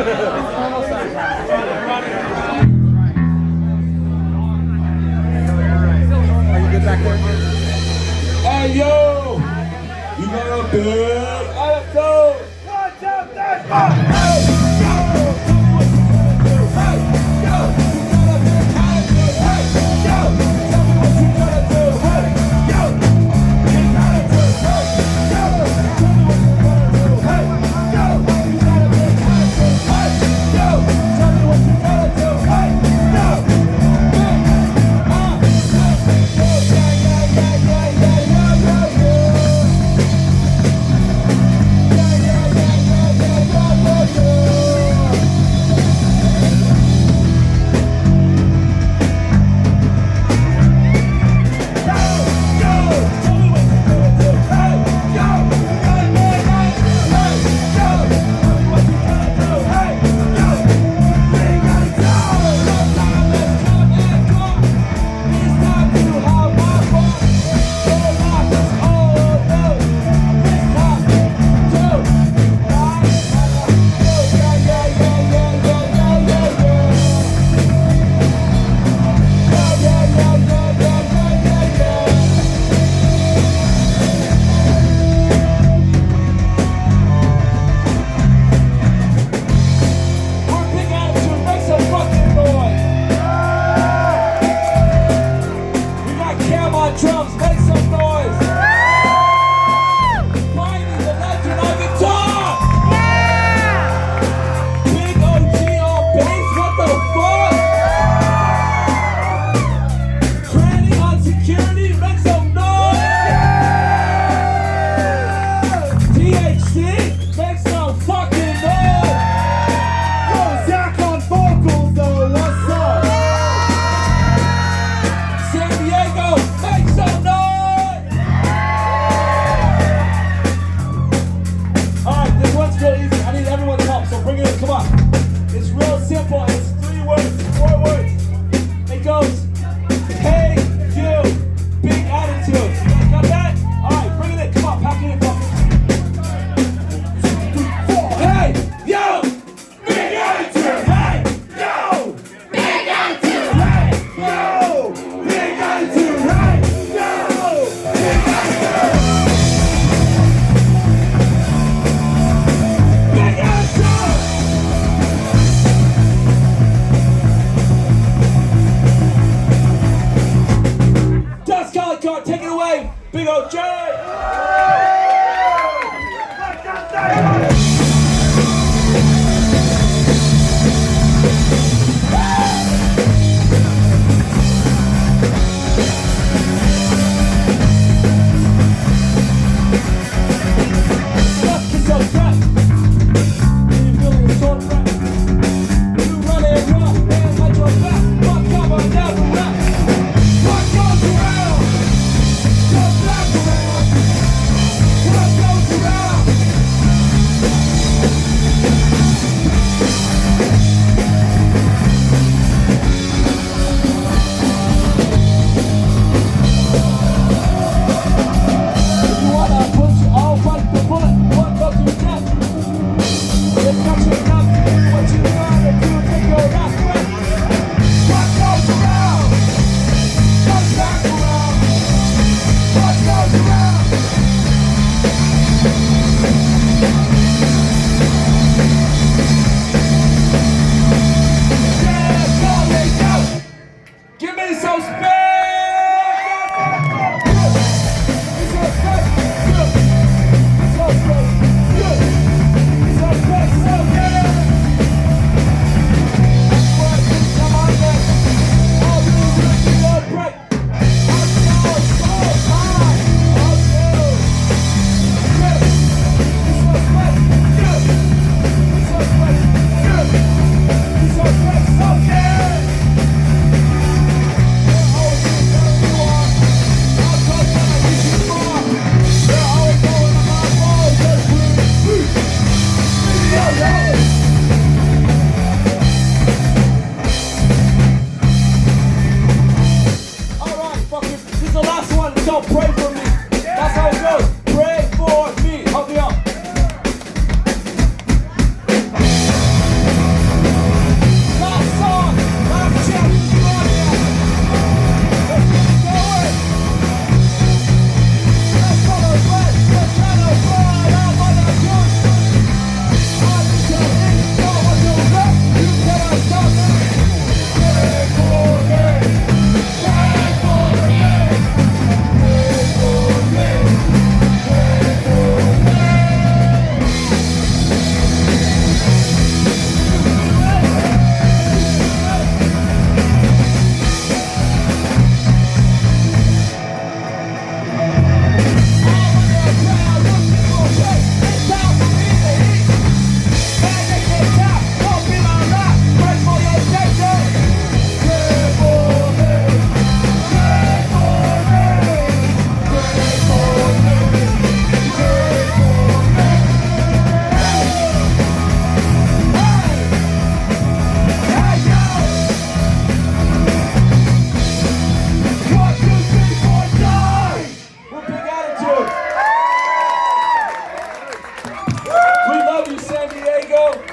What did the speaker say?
you good back there? Hey yo, you got a big attitude. 1, 2, 3, 4. Hey yo, hey yo, you got a big attitude. Hey yo, tell me what you gotta do. Hey yo, big attitude. Hey yo, tell me what you gotta do. Hey yo, you got a big attitude. Hey yo, tell me what you gotta do. Hey yo, big drums, make some noise. Mighty, the legend on guitar. Big OG on bass, what the fuck? Granny on security, make some noise. THC, make some fucking noise. Yo, Zach on vocals though, what's up? San Diego, make some noise! Alright, this one's real easy. I need everyone's help, so bring it in. Come on. It's real simple. It's 3 words, 4 words. It goes, hey, you, big attitude. You guys got that? Alright, bring it in. Come on, pack it in. Come on. 1, 2, 3, 4. Hey, yo, big attitude. Hey, yo, big attitude. Hey, yo, big attitude. Hey, yo, big attitude. Big attitude. Dust Collar Card, take it away, Big OJ. Dust is so dust.